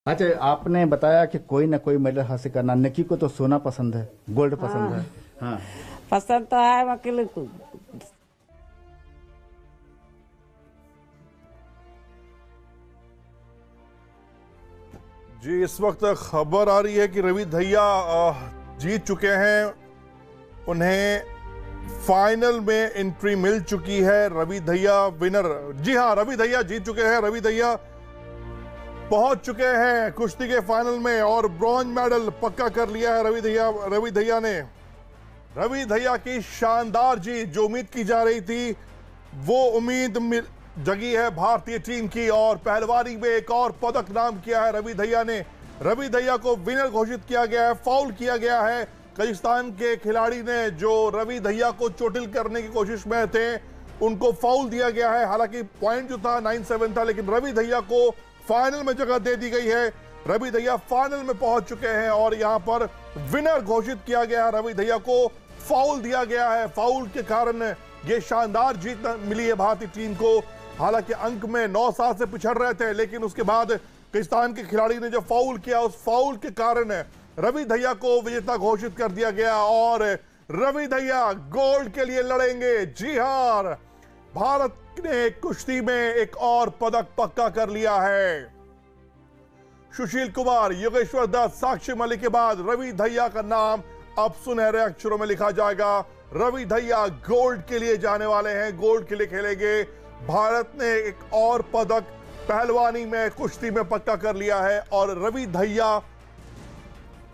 अच्छा, आपने बताया कि कोई ना कोई मेडल हासिल करना। निक्की को तो सोना पसंद है, गोल्ड पसंद है। हाँ, पसंद तो है वकील को। जी, इस वक्त खबर आ रही है कि रवि दहिया जीत चुके हैं। उन्हें फाइनल में एंट्री मिल चुकी है। रवि दहिया विनर। जी हाँ, रवि दहिया जीत चुके हैं। रवि दहिया पहुंच चुके हैं कुश्ती के फाइनल में और ब्रॉन्ज मेडल पक्का कर लिया है रवि दहिया ने। रवि दहिया की शानदार जीत, जो उम्मीद की जा रही थी वो उम्मीद जगी है भारतीय टीम की, और पहलवानी में एक और पदक नाम किया है रवि दहिया ने। रवि दहिया को विनर घोषित किया गया है। फाउल किया गया है। कजाकिस्तान के खिलाड़ी ने जो रवि दहिया को चोटिल करने की कोशिश में थे, उनको फाउल दिया गया है। हालांकि पॉइंट जो था 9-7 था, लेकिन रवि दहिया को फाइनल में जगह दे दी गई है। रवि दहिया फाइनल में पहुंच चुके हैं और यहां पर विनर घोषित किया गया है। रवि दहिया को फाउल दिया गया है। फाउल के कारण ये शानदार जीत मिली है भारतीय टीम को। हालांकि अंक में 9-7 से पिछड़ रहे थे, लेकिन उसके बाद पाकिस्तान के खिलाड़ी ने जो फाउल किया, उस फाउल के कारण रवि दहिया को विजेता घोषित कर दिया गया और रवि दहिया गोल्ड के लिए लड़ेंगे। जी हां, भारत ने कुश्ती में एक और पदक पक्का कर लिया है। सुशील कुमार, योगेश्वर दत्त, साक्षी मलिक के बाद रवि दहिया का नाम अब सुनहरे अक्षरों में लिखा जाएगा। रवि दहिया गोल्ड के लिए जाने वाले हैं, गोल्ड के लिए खेलेंगे। भारत ने एक और पदक पहलवानी में, कुश्ती में पक्का कर लिया है और रवि दहिया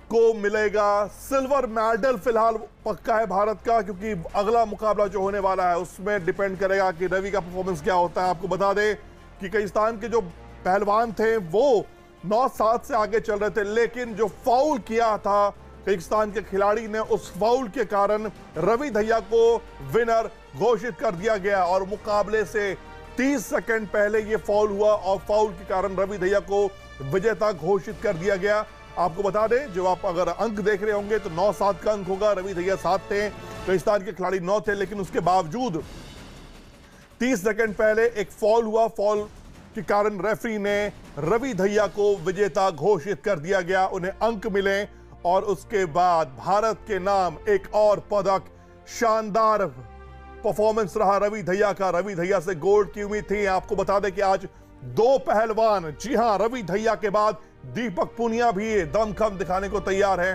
को मिलेगा सिल्वर मेडल। फिलहाल पक्का है भारत का, क्योंकि अगला मुकाबला जो होने वाला है उसमें डिपेंड करेगा कि रवि का परफॉर्मेंस क्या होता है। आपको बता दें कि कजाकिस्तान के जो पहलवान थे वो 9-7 से आगे चल रहे थे, लेकिन जो फाउल किया था कजाकिस्तान के खिलाड़ी ने, उस फाउल के कारण रवि दहिया को विनर घोषित कर दिया गया और मुकाबले से 30 सेकंड पहले यह फाउल हुआ और फाउल के कारण रवि दहिया को विजेता घोषित कर दिया गया। आपको बता दें, जो आप अगर अंक देख रहे होंगे तो 9-7 का अंक होगा। रवि दहिया 7 थे, कजाकिस्तान के खिलाड़ी 9 थे, लेकिन उसके बावजूद 30 सेकंड पहले एक फाउल हुआ। फाउल के कारण रेफरी ने रवि दहिया को विजेता घोषित कर दिया गया, उन्हें अंक मिले और उसके बाद भारत के नाम एक और पदक। शानदार परफॉर्मेंस रहा रवि दहिया का। रवि दहिया से गोल्ड की उम्मीद थी। आपको बता दें कि आज 2 पहलवान, जी हां, रवि दहिया के बाद दीपक पुनिया भी दमखम दिखाने को तैयार है।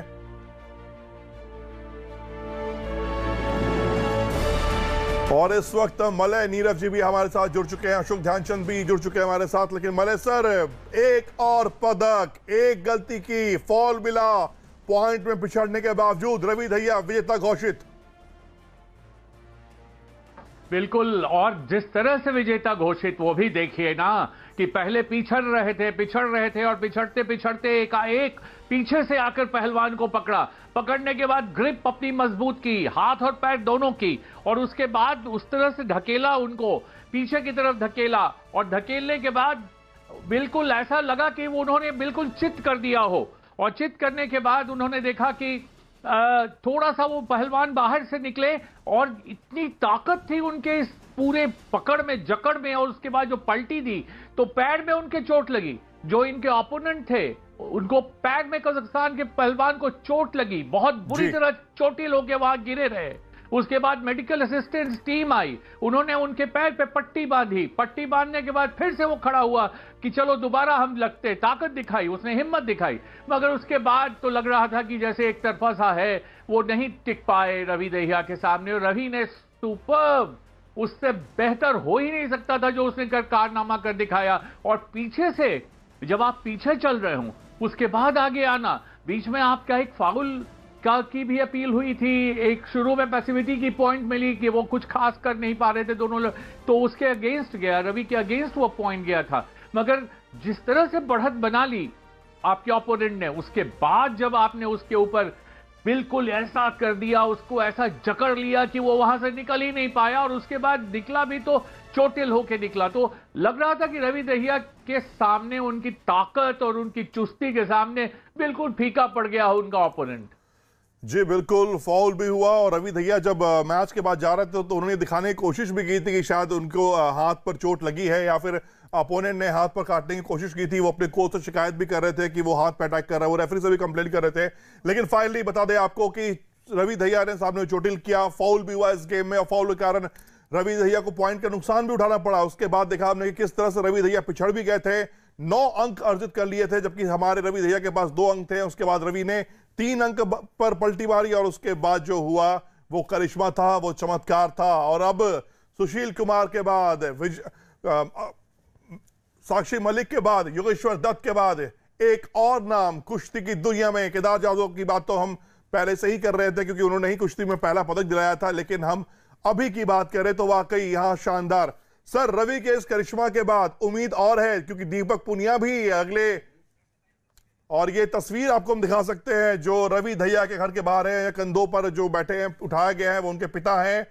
और इस वक्त मलय नीरव जी भी हमारे साथ जुड़ चुके हैं, अशोक ध्यानचंद भी जुड़ चुके हैं हमारे साथ। लेकिन मलय सर, एक और पदक, एक गलती की, फॉल मिला, पॉइंट में पिछड़ने के बावजूद रवि दहिया विजेता घोषित। बिल्कुल, और जिस तरह से विजेता घोषित, वो भी देखिए ना कि पहले पिछड़ रहे थे और पिछड़ते पिछड़ते एकाएक पीछे से आकर पहलवान को पकड़ा। पकड़ने के बाद ग्रिप अपनी मजबूत की, हाथ और पैर दोनों की, और उसके बाद उस तरह से ढकेला, उनको पीछे की तरफ ढकेला, और ढकेलने के बाद बिल्कुल ऐसा लगा कि उन्होंने बिल्कुल चित कर दिया हो। और चित करने के बाद उन्होंने देखा कि थोड़ा सा वो पहलवान बाहर से निकले और इतनी ताकत थी उनके इस पूरे पकड़ में, जकड़ में, और उसके बाद जो पलटी दी तो पैर में उनके चोट लगी। जो इनके ओपोनेंट थे उनको पैर में कजाकिस्तान के पहलवान को चोट लगी, बहुत बुरी तरह चोटिल होकर वहां गिरे रहे। उसके बाद मेडिकल असिस्टेंस टीम आई, उन्होंने उनके पैर पे पट्टी बांधी। पट्टी बांधने के बाद फिर से वो खड़ा हुआ कि चलो दोबारा हम लगते, ताकत दिखाई, उसने हिम्मत दिखाई, मगर उसके बाद तो लग रहा था कि जैसे एक तरफा सा है, वो नहीं टिक पाए रवि दहिया के सामने। रवि ने सुपर्ब, उससे बेहतर हो ही नहीं सकता था जो उसने कारनामा कर दिखाया। और पीछे से जब आप पीछे चल रहे हो, उसके बाद आगे आना, बीच में आपका एक फाउल की भी अपील हुई थी, एक शुरू में पैसिविटी की पॉइंट मिली कि वो कुछ खास कर नहीं पा रहे थे दोनों लोग, तो उसके अगेंस्ट गया, रवि के अगेंस्ट वो पॉइंट गया था। मगर जिस तरह से बढ़त बना ली आपके ओपोनेंट ने, उसके बाद जब आपने उसके ऊपर बिल्कुल ऐसा कर दिया, उसको ऐसा जकड़ लिया कि वो वहां से निकल ही नहीं पाया, और उसके बाद निकला भी तो चोटिल होके निकला। तो लग रहा था कि रवि दहिया के सामने, उनकी ताकत और उनकी चुस्ती के सामने बिल्कुल फीका पड़ गया उनका ओपोनेंट। जी बिल्कुल, फाउल भी हुआ और रवि दहिया जब मैच के बाद जा रहे थे तो उन्होंने दिखाने की कोशिश भी की थी कि शायद उनको हाथ पर चोट लगी है या फिर अपोनेंट ने हाथ पर काटने की कोशिश की थी। वो अपने कोच से शिकायत भी कर रहे थे कि वो हाथ पे अटैक कर रहा है, वो रेफरी से भी कंप्लेंट कर रहे थे। लेकिन फाइनली बता दें आपको कि रवि दहिया ने सामने चोटिल किया, फाउल भी हुआ इस गेम में, और फाउल के कारण रवि दहिया को पॉइंट का नुकसान भी उठाना पड़ा। उसके बाद देखा हमने कि किस तरह से रवि दहिया पिछड़ भी गए थे। 9 अंक अर्जित कर लिए थे, जबकि हमारे रवि दहिया के पास 2 अंक थे। उसके बाद रवि ने 3 अंक पर पलटी मारी, और उसके बाद जो हुआ वो करिश्मा था, वो चमत्कार था। और अब सुशील कुमार के बाद, साक्षी मलिक के बाद, योगेश्वर दत्त के बाद एक और नाम कुश्ती की दुनिया में, केदार जाधव की बात तो हम पहले से ही कर रहे थे क्योंकि उन्होंने ही कुश्ती में पहला पदक दिलाया था, लेकिन हम अभी की बात करें तो वाकई यहां शानदार। सर, रवि के इस करिश्मा के बाद उम्मीद और है, क्योंकि दीपक पुनिया भी अगले, और ये तस्वीर आपको हम दिखा सकते हैं जो रवि दहिया के घर के बाहर है, या कंधों पर जो बैठे हैं, उठाया गया है, वो उनके पिता हैं।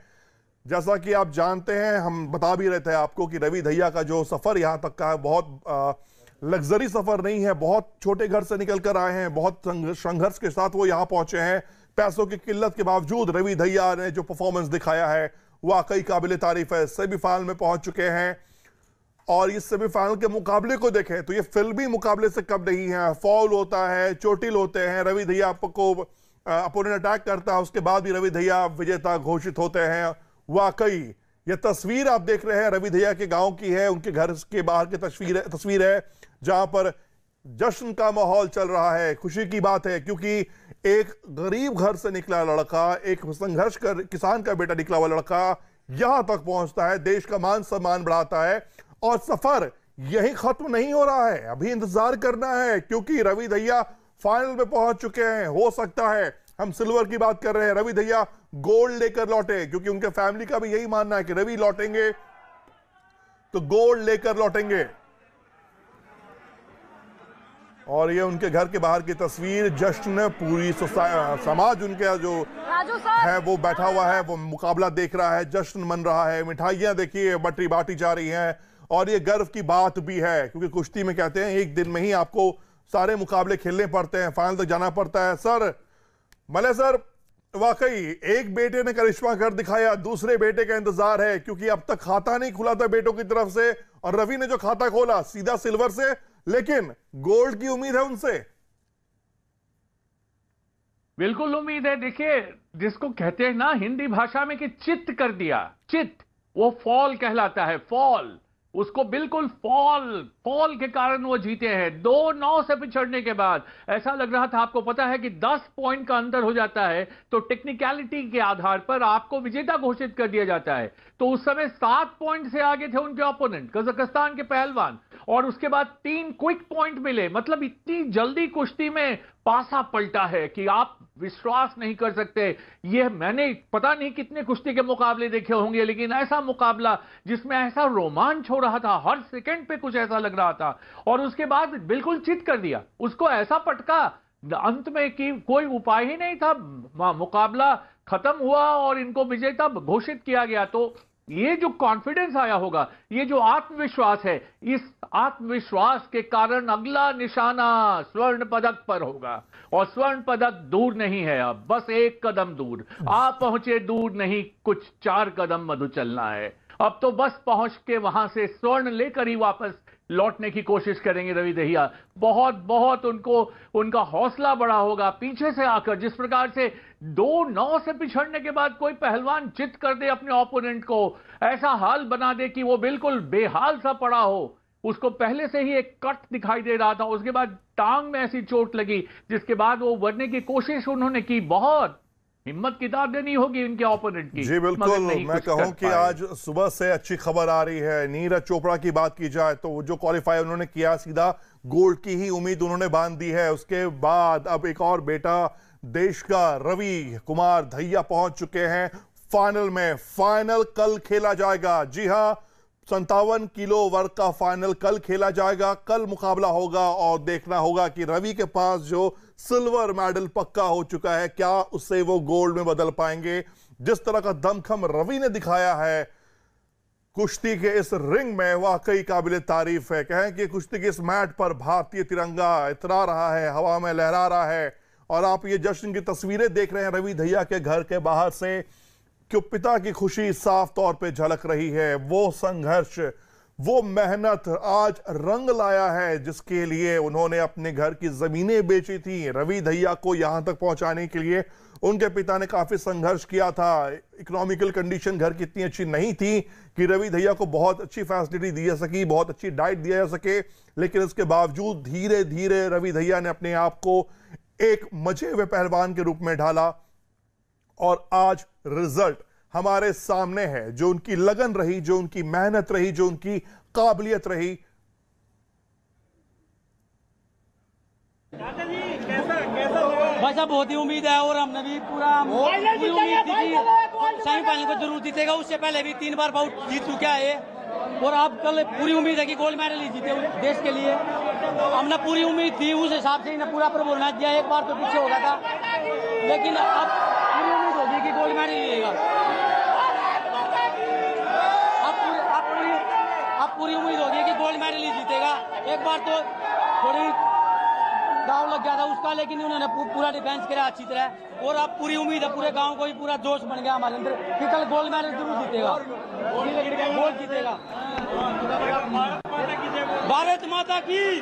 जैसा कि आप जानते हैं, हम बता भी रहे थे आपको कि रवि दहिया का जो सफर यहां तक का है, बहुत लग्जरी सफर नहीं है। बहुत छोटे घर से निकल कर आए हैं, बहुत संघर्ष के साथ वो यहां पहुंचे हैं। पैसों की किल्लत के बावजूद रवि दहिया ने जो परफॉर्मेंस दिखाया है वाकई काबिल तारीफ है। सेमीफाइनल में पहुंच चुके हैं, और इस सेमीफाइनल के मुकाबले को देखें तो ये फिल्मी मुकाबले से कम नहीं है। फाउल होता है, चोटिल होते हैं, रवि दहिया को अपोनेंट अटैक करता है, उसके बाद भी रवि दहिया विजेता घोषित होते हैं। वाकई ये तस्वीर आप देख रहे हैं रवि दहिया के गांव की है, उनके घर के बाहर की तस्वीर है जहां पर जश्न का माहौल चल रहा है। खुशी की बात है क्योंकि एक गरीब घर से निकला लड़का, एक संघर्ष कर किसान का बेटा निकला हुआ लड़का यहां तक पहुंचता है, देश का मान सम्मान बढ़ाता है। और सफर यही खत्म नहीं हो रहा है, अभी इंतजार करना है, क्योंकि रवि दहिया फाइनल में पहुंच चुके हैं। हो सकता है, हम सिल्वर की बात कर रहे हैं, रवि दहिया गोल्ड लेकर लौटे, क्योंकि उनके फैमिली का भी यही मानना है कि रवि लौटेंगे तो गोल्ड लेकर लौटेंगे। और ये उनके घर के बाहर की तस्वीर, जश्न, पूरी समाज उनके जो है वो बैठा हुआ है, वो मुकाबला देख रहा है, जश्न मन रहा है, मिठाइयां देखिए बांटी जा रही हैं। और ये गर्व की बात भी है क्योंकि कुश्ती में कहते हैं एक दिन में ही आपको सारे मुकाबले खेलने पड़ते हैं, फाइनल तक जाना पड़ता है। सर, मले सर, वाकई एक बेटे ने करिश्मा कर दिखाया, दूसरे बेटे का इंतजार है, क्योंकि अब तक खाता नहीं खुला था बेटों की तरफ से, और रवि ने जो खाता खोला सीधा सिल्वर से, लेकिन गोल्ड की उम्मीद है उनसे। बिल्कुल उम्मीद है। देखिए, जिसको कहते हैं ना हिंदी भाषा में कि चित्त कर दिया, चित्त, वो फॉल कहलाता है, फॉल। उसको बिल्कुल फॉल के कारण वो जीते हैं। 2-9 से पिछड़ने के बाद ऐसा लग रहा था, आपको पता है कि 10 पॉइंट का अंतर हो जाता है तो टेक्निकलिटी के आधार पर आपको विजेता घोषित कर दिया जाता है। तो उस समय 7 पॉइंट से आगे थे उनके ओपोनेंट कजाकिस्तान के पहलवान, और उसके बाद 3 क्विक पॉइंट मिले। मतलब इतनी जल्दी कुश्ती में पासा पलटा है कि आप विश्वास नहीं कर सकते। यह मैंने पता नहीं कितने कुश्ती के मुकाबले देखे होंगे, लेकिन ऐसा मुकाबला जिसमें ऐसा रोमांच हो रहा था, हर सेकंड पे कुछ ऐसा लग रहा था, और उसके बाद बिल्कुल चित कर दिया, उसको ऐसा पटका अंत में कि कोई उपाय ही नहीं था। मुकाबला खत्म हुआ और इनको विजेता घोषित किया गया। तो ये जो कॉन्फिडेंस आया होगा, ये जो आत्मविश्वास है, इस आत्मविश्वास के कारण अगला निशाना स्वर्ण पदक पर होगा। और स्वर्ण पदक दूर नहीं है, अब बस 1 कदम दूर। आप पहुंचे दूर नहीं, कुछ 4 कदम मधु चलना है। अब तो बस पहुंच के वहां से स्वर्ण लेकर ही वापस लौटने की कोशिश करेंगे रवि दहिया। बहुत उनको उनका हौसला बड़ा होगा। पीछे से आकर जिस प्रकार से 2-9 से पिछड़ने के बाद कोई पहलवान चित कर दे अपने ओपोनेंट को, ऐसा हाल बना दे कि वो बिल्कुल बेहाल सा पड़ा हो। उसको पहले से ही एक कट दिखाई दे रहा था, उसके बाद टांग में ऐसी चोट लगी जिसके बाद वो उबरने की कोशिश उन्होंने की। बहुत हिम्मत किताब देनी होगी इनके ओपोनेंट की। जी बिल्कुल, मैं कहूं कि आज सुबह से अच्छी खबर आ रही है। नीरज चोपड़ा की बात की जाए तो जो क्वालिफाई उन्होंने किया, सीधा गोल्ड की ही उम्मीद उन्होंने बांध दी है। उसके बाद अब एक और बेटा देश का रवि कुमार दहिया पहुंच चुके हैं फाइनल में। फाइनल कल खेला जाएगा। जी हां, 57 किलो वर्ग का फाइनल कल खेला जाएगा। कल मुकाबला होगा और देखना होगा कि रवि के पास जो सिल्वर मेडल पक्का हो चुका है, क्या उससे वो गोल्ड में बदल पाएंगे। जिस तरह का दमखम रवि ने दिखाया है कुश्ती के इस रिंग में, वाकई काबिल तारीफ है। कहें कि कुश्ती के इस मैट पर भारतीय तिरंगा इतरा रहा है, हवा में लहरा रहा है। और आप ये जश्न की तस्वीरें देख रहे हैं रवि दहिया के घर के बाहर से, कि पिता की खुशी साफ तौर पे झलक रही है। वो संघर्ष, वो मेहनत आज रंग लाया है, जिसके लिए उन्होंने अपने घर की जमीनें बेची थी। रवि दहिया को यहां तक पहुंचाने के लिए उनके पिता ने काफी संघर्ष किया था। इकोनॉमिकल कंडीशन घर की इतनी अच्छी नहीं थी कि रवि दहिया को बहुत अच्छी फैसिलिटी दी जा सकी, बहुत अच्छी डाइट दिया जा सके, लेकिन इसके बावजूद धीरे धीरे रवि दहिया ने अपने आप को एक मजे हुए पहलवान के रूप में ढाला और आज रिजल्ट हमारे सामने है। जो उनकी लगन रही, जो उनकी मेहनत रही, जो उनकी काबिलियत रही। बस अब बहुत ही उम्मीद है और हमने भी पूरी उम्मीद थी कि सेमीफाइनल को जरूर जीतेगा। उससे पहले भी 3 बार बाउट जीत चुका है और अब कल पूरी उम्मीद है कि गोल्ड मेडल ही जीते देश के लिए। हमने पूरी उम्मीद थी, उस हिसाब से इन्हें पूरा प्रबोल मैच दिया। एक बार तो पीछे हो गया था, लेकिन अब पूरी उम्मीद होगी कि गोल्ड मेडल लेगा। अब पूरी उम्मीद होगी कि गोल्ड मेडल ही जीतेगा। एक बार तो थोड़ी दाव लग गया था उसका, लेकिन उन्होंने पूरा डिफेंस किया अच्छी तरह और अब पूरी उम्मीद है, पूरे गांव को भी पूरा जोश बन गया हमारे अंदर कि कल गोल्ड मेडल जरूर जीतेगा, गोल्ड जीतेगा। भारत माता की।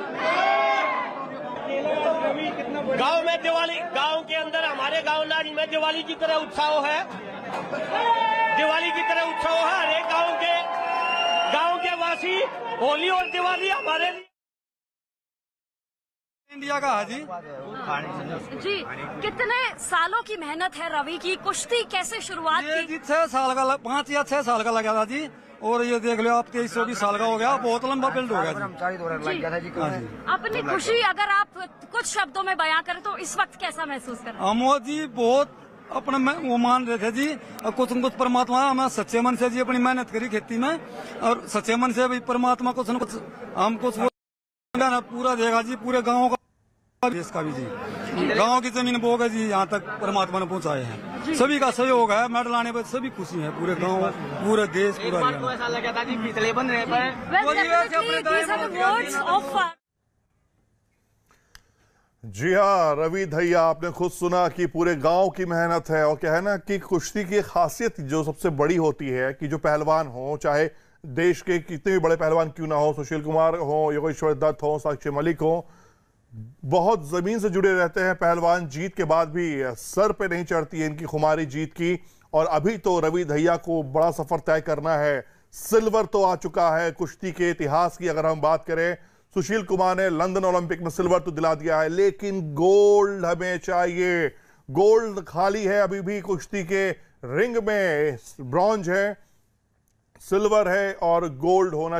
गांव में दिवाली, गांव के अंदर हमारे गांव नाज में दिवाली की तरह उत्साह है, दिवाली की तरह उत्साह है। हर एक गांव के वासी होली और दिवाली हमारे लिए इंडिया का हाजी जी। कितने सालों की मेहनत है रवि की? कुश्ती कैसे शुरुआत की? जी 6 साल का 5 या 6 साल का लगा था जी, और ये देख लो आप 23-24 साल का हो गया, बहुत लंबा बिल्ड हो गया जी। अपनी खुशी अगर आप कुछ शब्दों में बयां करें तो इस वक्त कैसा महसूस कर रहे हैं? हम जी बहुत अपने वो मान रहे थे जी, और कुछ न कुछ परमात्मा हमें सच्चे मन से जी अपनी मेहनत करी खेती में, और सच्चे मन से भी परमात्मा कुछ न कुछ हम कुछ पूरा देगा जी। पूरे गाँव का, देश का भी जी, गाँव की जमीन बोग है जी, यहाँ तक परमात्मा ने पहुँचाए हैं। सभी का सहयोग है, मेडल आने पर सभी खुशी है, पूरे गाँव, पूरे देश, पूरा। तो ऐसा लगा था जी पिछले बन रहे पर जी हाँ, रवि दहिया आपने खुद सुना कि पूरे गांव की मेहनत है। और क्या है ना कि कुश्ती की खासियत जो सबसे बड़ी होती है कि जो पहलवान हो, चाहे देश के कितने भी बड़े पहलवान क्यों ना हो, सुशील कुमार हो, योगेश्वर दत्त हो, साक्षी मलिक हो, बहुत जमीन से जुड़े रहते हैं पहलवान। जीत के बाद भी सर पे नहीं चढ़ती है इनकी खुमारी जीत की। और अभी तो रवि दहिया को बड़ा सफर तय करना है। सिल्वर तो आ चुका है कुश्ती के इतिहास की अगर हम बात करें। सुशील कुमार ने लंदन ओलंपिक में सिल्वर तो दिला दिया है, लेकिन गोल्ड हमें चाहिए। गोल्ड खाली है अभी भी कुश्ती के रिंग में, ब्रॉन्ज है, सिल्वर है और गोल्ड होना